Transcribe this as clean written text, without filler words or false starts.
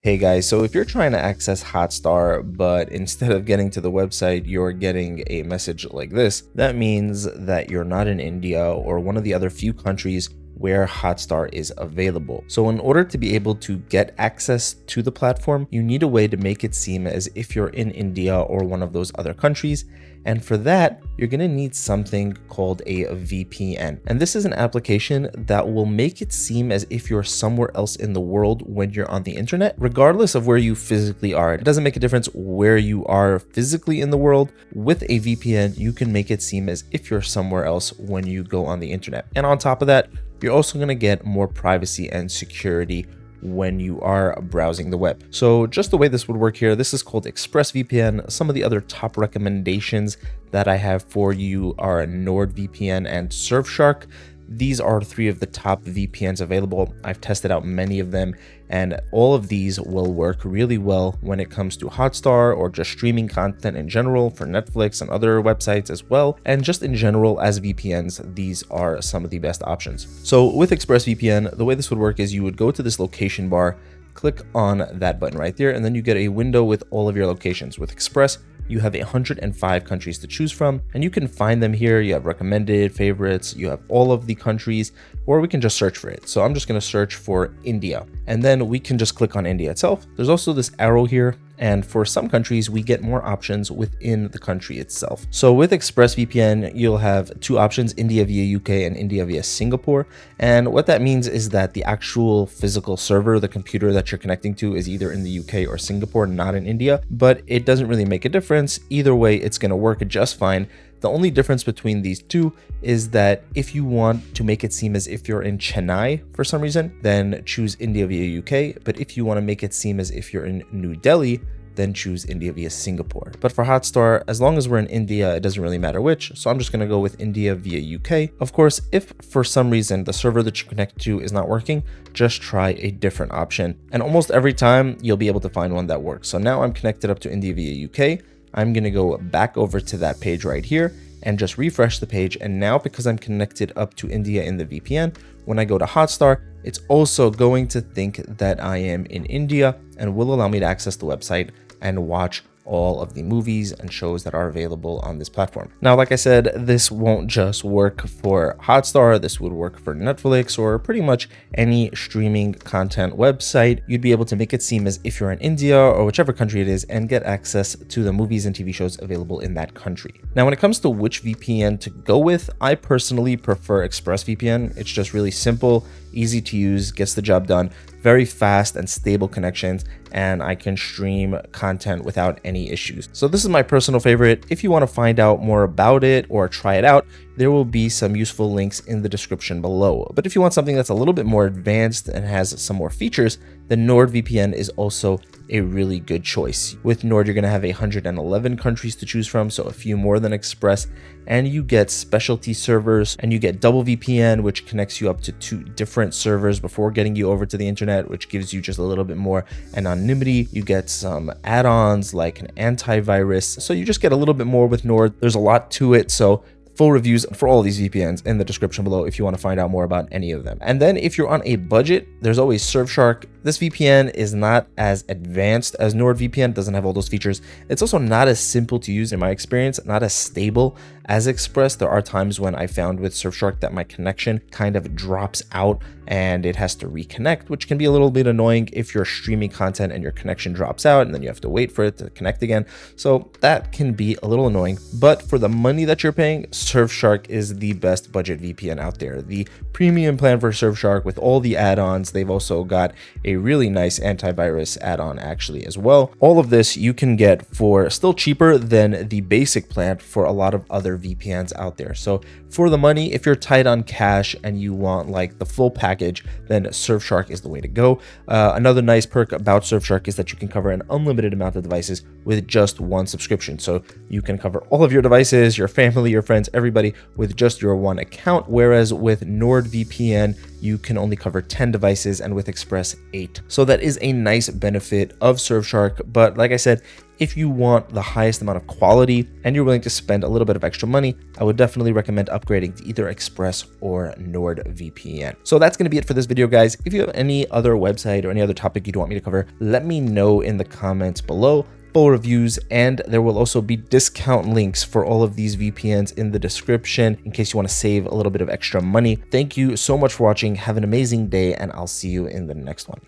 Hey guys, so if you're trying to access Hotstar, but instead of getting to the website, you're getting a message like this, that means that you're not in India or one of the other few countries where Hotstar is available. So in order to be able to get access to the platform, you need a way to make it seem as if you're in India or one of those other countries. And for that, you're going to need something called a VPN. And this is an application that will make it seem as if you're somewhere else in the world when you're on the internet, regardless of where you physically are. It doesn't make a difference where you are physically in the world. With a VPN, you can make it seem as if you're somewhere else when you go on the internet. And on top of that, you're also going to get more privacy and security when you are browsing the web. So just the way this would work here, this is called ExpressVPN. Some of the other top recommendations that I have for you are NordVPN and Surfshark. These are three of the top VPNs available. I've tested out many of them, and all of these will work really well when it comes to Hotstar or just streaming content in general for Netflix and other websites as well. And just in general as VPNs, these are some of the best options. So with ExpressVPN, the way this would work is you would go to this location bar, click on that button right there, and then you get a window with all of your locations. With Express, you have 105 countries to choose from, and you can find them here. You have recommended, favorites, you have all of the countries, or we can just search for it. So I'm just going to search for India, and then we can just click on India itself. There's also this arrow here, and for some countries, we get more options within the country itself. So with ExpressVPN, you'll have two options, India via UK and India via Singapore. And what that means is that the actual physical server, the computer that you're connecting to, is either in the UK or Singapore, not in India, but it doesn't really make a difference. Either way, it's going to work just fine. The only difference between these two is that if you want to make it seem as if you're in Chennai for some reason, then choose India via UK. But if you want to make it seem as if you're in New Delhi, then choose India via Singapore. But for Hotstar, as long as we're in India, it doesn't really matter which. So I'm just going to go with India via UK. Of course, if for some reason the server that you connect to is not working, just try a different option. And almost every time you'll be able to find one that works. So now I'm connected up to India via UK. I'm going to go back over to that page right here and just refresh the page. And now because I'm connected up to India in the VPN, when I go to Hotstar, it's also going to think that I am in India and will allow me to access the website and watch all of the movies and shows that are available on this platform. Now, like I said, this won't just work for Hotstar. This would work for Netflix or pretty much any streaming content website. You'd be able to make it seem as if you're in India or whichever country it is and get access to the movies and TV shows available in that country. Now, when it comes to which VPN to go with, I personally prefer ExpressVPN. It's just really simple, easy to use, gets the job done, very fast and stable connections, and I can stream content without any issues. So this is my personal favorite. If you want to find out more about it or try it out, there will be some useful links in the description below. But if you want something that's a little bit more advanced and has some more features, then NordVPN is also a really good choice. With Nord, you're going to have 111 countries to choose from, so a few more than Express, and you get specialty servers, and you get double VPN, which connects you up to 2 different servers before getting you over to the internet, which gives you just a little bit more anonymity. You get some add-ons like an antivirus, so you just get a little bit more with Nord. There's a lot to it, so full reviews for all of these VPNs in the description below if you want to find out more about any of them. And then if you're on a budget, there's always Surfshark. This VPN is not as advanced as NordVPN, doesn't have all those features. It's also not as simple to use in my experience, not as stable as Express. There are times when I found with Surfshark that my connection kind of drops out and it has to reconnect, which can be a little bit annoying if you're streaming content and your connection drops out and then you have to wait for it to connect again. So that can be a little annoying, but for the money that you're paying, Surfshark is the best budget VPN out there. The premium plan for Surfshark with all the add-ons, they've also got a really nice antivirus add-on actually as well. All of this you can get for still cheaper than the basic plan for a lot of other VPNs out there. So for the money, if you're tight on cash and you want like the full package, then Surfshark is the way to go. Another nice perk about Surfshark is that you can cover an unlimited amount of devices with just one subscription. So you can cover all of your devices, your family, your friends, everybody with just your one account. Whereas with NordVPN, you can only cover 10 devices and with Express 8. So that is a nice benefit of Surfshark. But like I said, if you want the highest amount of quality and you're willing to spend a little bit of extra money, I would definitely recommend upgrading to either Express or NordVPN. So that's going to be it for this video, guys. If you have any other website or any other topic you'd want me to cover, let me know in the comments below. Full reviews, and there will also be discount links for all of these VPNs in the description in case you want to save a little bit of extra money. Thank you so much for watching. Have an amazing day, and I'll see you in the next one.